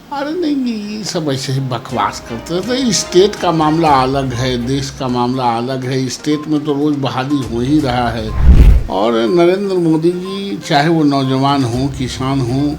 अरे नहीं, ये सब ऐसे ही बकवास करते रहते हैं। स्टेट का मामला अलग है, देश का मामला अलग है। स्टेट में तो रोज़ बहाली हो ही रहा है। और नरेंद्र मोदी जी चाहे वो नौजवान हों, किसान हों,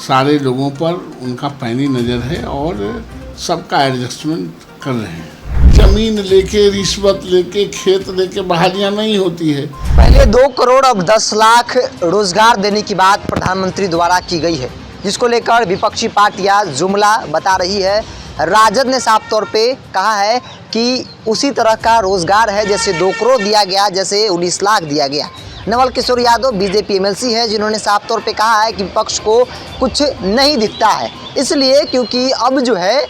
सारे लोगों पर उनका पैनी नज़र है और सबका एडजस्टमेंट कर रहे हैं। ज़मीन लेके, रिश्वत लेके, खेत लेके बहालियाँ नहीं होती है। पहले 2 करोड़ अब 10 लाख रोजगार देने की बात प्रधानमंत्री द्वारा की गई है, जिसको लेकर विपक्षी पार्टियां जुमला बता रही है। राजद ने साफ तौर पे कहा है कि उसी तरह का रोजगार है जैसे 2 करोड़ दिया गया, जैसे 19 लाख दिया गया। नवल किशोर यादव बीजेपी एमएलसी है, जिन्होंने साफ तौर पे कहा है कि विपक्ष को कुछ नहीं दिखता है, इसलिए क्योंकि अब जो है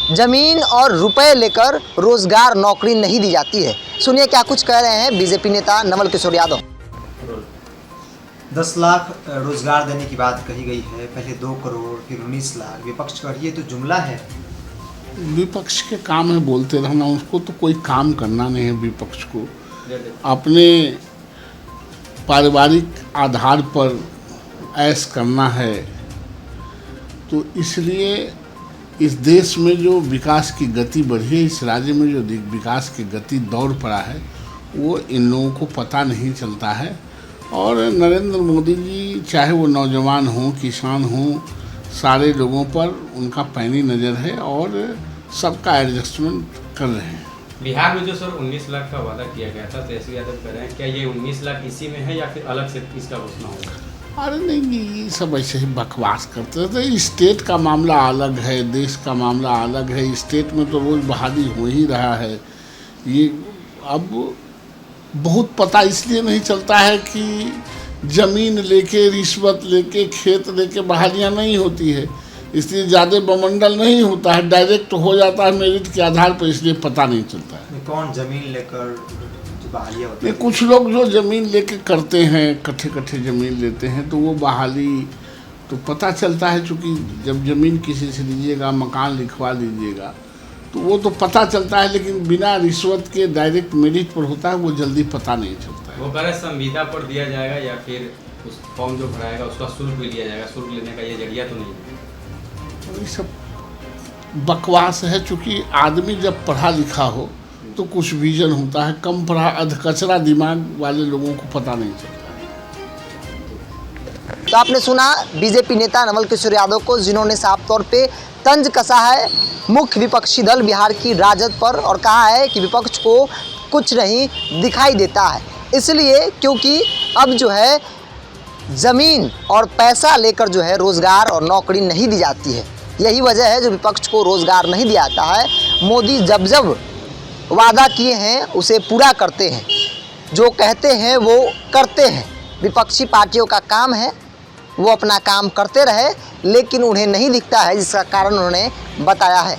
जमीन और रुपए लेकर रोजगार नौकरी नहीं दी जाती है। सुनिए क्या कुछ कह रहे हैं बीजेपी नेता नवल किशोर यादव। 10 लाख रोजगार देने की बात कही गई है, पहले 2 करोड़ फिर 19 लाख। विपक्ष का ये तो जुमला है। विपक्ष के काम है बोलते रहना, उसको तो कोई काम करना नहीं है। विपक्ष को अपने पारिवारिक आधार पर ऐश करना है। तो इसलिए इस देश में जो विकास की गति बढ़ी है, इस राज्य में जो विकास की गति दौड़ पड़ा है, वो इन लोगों को पता नहीं चलता है। और नरेंद्र मोदी जी चाहे वो नौजवान हों, किसान हों, सारे लोगों पर उनका पैनी नज़र है और सबका एडजस्टमेंट कर रहे हैं। बिहार में जो सर 19 लाख का वादा किया गया था, तेजस्वी यादव कह रहे हैं क्या ये 19 लाख इसी में है या फिर अलग से इसका घोषणा होगा? अरे नहीं, ये सब ऐसे ही बकवास करते रहते हैं। स्टेट का मामला अलग है, देश का मामला अलग है। स्टेट में तो रोज़ बहाली हो ही रहा है। ये अब बहुत पता इसलिए नहीं चलता है कि ज़मीन लेके, रिश्वत लेके, खेत लेके बहालियाँ नहीं होती है, इसलिए ज़्यादा बमंडल नहीं होता है, डायरेक्ट हो जाता है मेरिट के आधार पर, इसलिए पता नहीं चलता है। कौन जमीन लेकर बहालियाँ होती नहीं, है? कुछ लोग जो ज़मीन लेके करते हैं, कट्ठे ज़मीन लेते हैं, तो वो बहाली तो पता चलता है। चूँकि जब ज़मीन किसी से लीजिएगा, मकान लिखवा लीजिएगा, तो वो तो पता चलता है, लेकिन बिना रिश्वत के डायरेक्ट मेरिट पर होता है, वो जल्दी पता नहीं चलता है। वो कह रहे संविदा पर दिया जाएगा या फिर उस फॉर्म जो भराएगा उसका शुल्क भी लिया जाएगा। शुल्क लेने का ये जरिया तो नहीं है। तो ये सब बकवास है। चूँकि आदमी जब पढ़ा लिखा हो तो कुछ विजन होता है, कम पढ़ा अधकचरा दिमाग वाले लोगों को पता नहीं चलता। तो आपने सुना बीजेपी नेता नवल किशोर यादव को, जिन्होंने साफ तौर पे तंज कसा है मुख्य विपक्षी दल बिहार की राजद पर और कहा है कि विपक्ष को कुछ नहीं दिखाई देता है, इसलिए क्योंकि अब जो है ज़मीन और पैसा लेकर जो है रोज़गार और नौकरी नहीं दी जाती है। यही वजह है जो विपक्ष को रोज़गार नहीं दिया जाता है। मोदी जब जब वादा किए हैं उसे पूरा करते हैं, जो कहते हैं वो करते हैं। विपक्षी पार्टियों का काम है वो अपना काम करते रहे, लेकिन उन्हें नहीं दिखता है, जिसका कारण उन्होंने बताया है।